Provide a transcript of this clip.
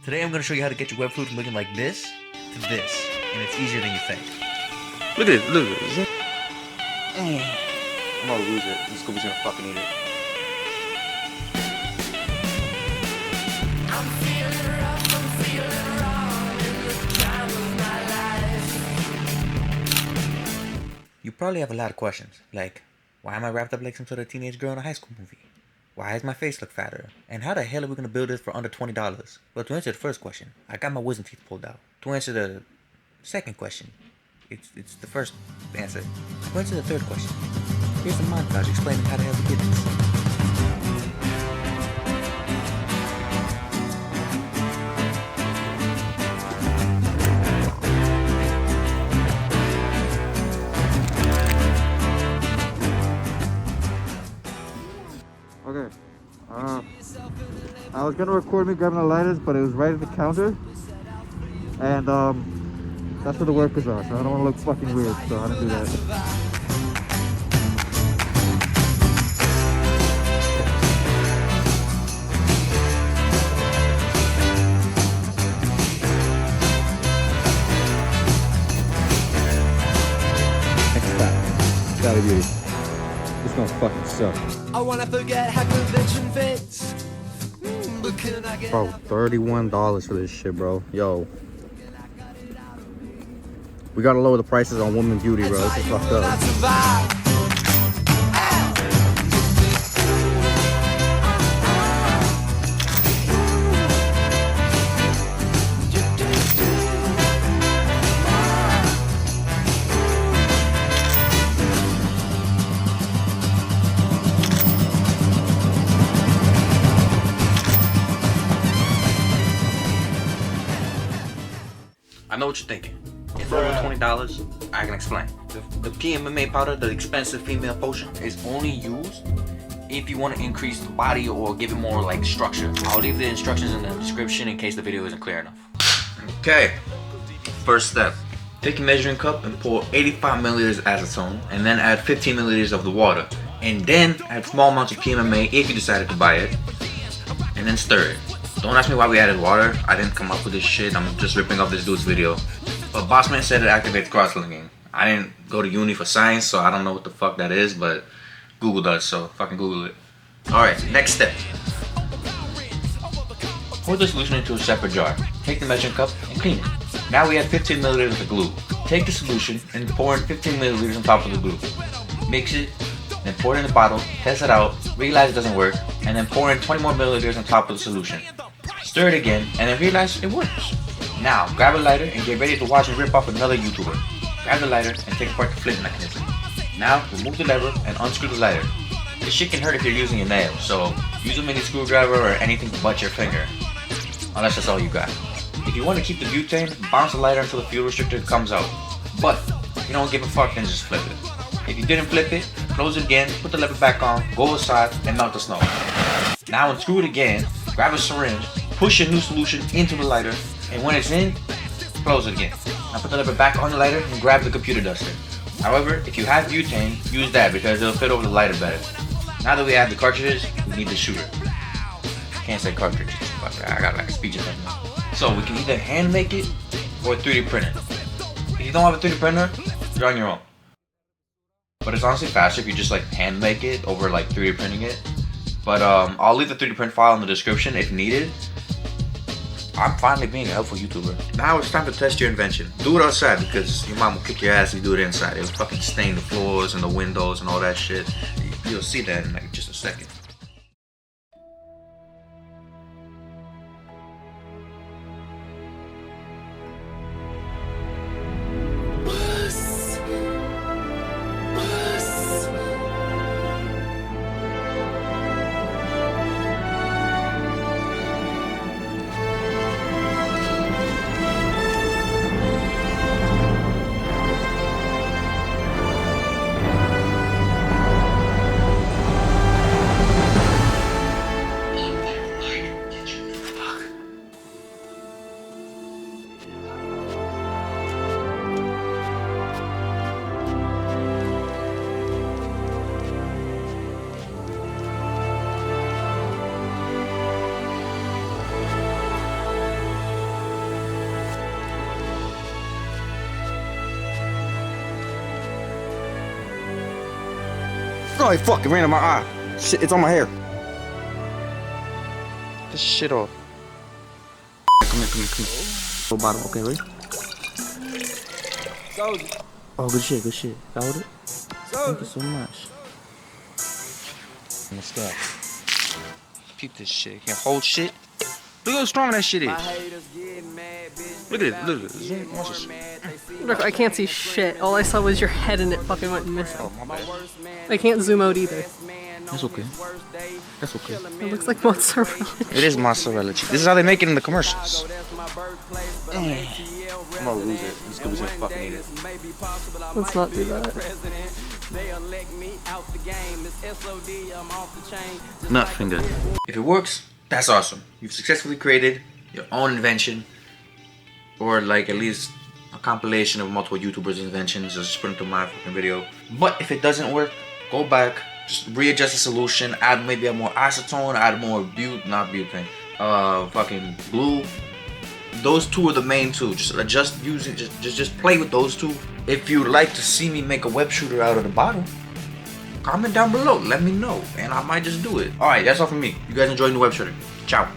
Today I'm going to show you how to get your web fluid from looking like this to this, and it's easier than you think. Look at it, look at it. I'm gonna lose it. This Scooby's gonna fucking eat it. You probably have a lot of questions, like, why am I wrapped up like some sort of teenage girl in a high school movie? Why does my face look fatter? And how the hell are we going to build this for under $20? Well, to answer the first question, I got my wisdom teeth pulled out. To answer the second question, it's the first answer. To answer the third question, here's a montage explaining how the hell we did this. Okay, I was gonna record me grabbing the lighters, but it was right at the counter, and that's where the workers are, so I don't want to look fucking weird, so I didn't do that. Next stop. Sally Beauty. It's gonna fucking suck. I wanna forget how convention fits. But can I get Bro, $31 for this shit, bro. Yo. We gotta lower the prices on women beauty, bro. This is fucked up. I know what you're thinking. It's over $20. I can explain. The PMMA powder, the expensive female potion, is only used if you want to increase the body or give it more like structure. I'll leave the instructions in the description in case the video isn't clear enough. Okay, first step. Take a measuring cup and pour 85 milliliters of acetone and then add 15 milliliters of the water. And then add small amounts of PMMA if you decided to buy it. And then stir it. Don't ask me why we added water. I didn't come up with this shit. I'm just ripping off this dude's video. But Bossman said it activates cross-linking. I didn't go to uni for science, so I don't know what the fuck that is, but Google does, so fucking Google it. Alright, next step. Pour the solution into a separate jar. Take the measuring cup and clean it. Now we add 15 milliliters of glue. Take the solution and pour in 15 milliliters on top of the glue. Mix it, then pour it in the bottle, test it out, realize it doesn't work, and then pour in 20 more milliliters on top of the solution. Stir it again, and then realize it works. Now, grab a lighter and get ready to watch me rip off another YouTuber. Grab the lighter and take apart the flint mechanism. Now, remove the lever and unscrew the lighter. This shit can hurt if you're using a nail, so use a mini screwdriver or anything but your finger. Unless that's all you got. If you want to keep the butane, bounce the lighter until the fuel restrictor comes out. But, if you don't give a fuck, then just flip it. If you didn't flip it, close it again, put the lever back on, go outside, and melt the snow. Now unscrew it again, grab a syringe, push your new solution into the lighter, and when it's in, close it again. Now put the lever back on the lighter and grab the computer duster. However, if you have butane, use that because it'll fit over the lighter better. Now that we have the cartridges, we need the shooter. Can't say cartridges, but I got like a speech impediment. So we can either hand make it or 3D print it. If you don't have a 3D printer, you're on your own. But it's honestly faster if you just like hand make it over like 3D printing it. But I'll leave the 3D print file in the description if needed. I'm finally being a helpful YouTuber. Now it's time to test your invention. Do it outside because your mom will kick your ass if you do it inside. It'll fucking stain the floors and the windows and all that shit. You'll see that in like just a second. Oh, it fucking ran in my eye. Shit, it's on my hair. This shit off. Come here. Full bottle, okay, ready? Oh, good shit. Got with it? Thank you so much. What's that? Peep this shit. Can't hold shit. Look how strong that shit is. Look at it. Zoom. Watch this. Look, I can't see shit. All I saw was your head and it fucking went missing. Oh, my bad. I can't zoom out either. That's okay. That's okay. It looks like mozzarella. It is mozzarella cheese. This is how they make it in the commercials. I'm gonna lose it. These Scoobies gonna fucking eat it. Let's not do that. Nothing good. If it works, that's awesome. You've successfully created your own invention, or like at least a compilation of multiple YouTubers' inventions. Just put into my fucking video. But if it doesn't work, go back, just readjust the solution, add maybe more acetone, add more fucking glue. Those two are the main two. Just adjust using, just play with those two. If you'd like to see me make a web shooter out of the bottle, comment down below, let me know, and I might just do it. Alright, that's all from me. You guys enjoying the web shooter. Ciao.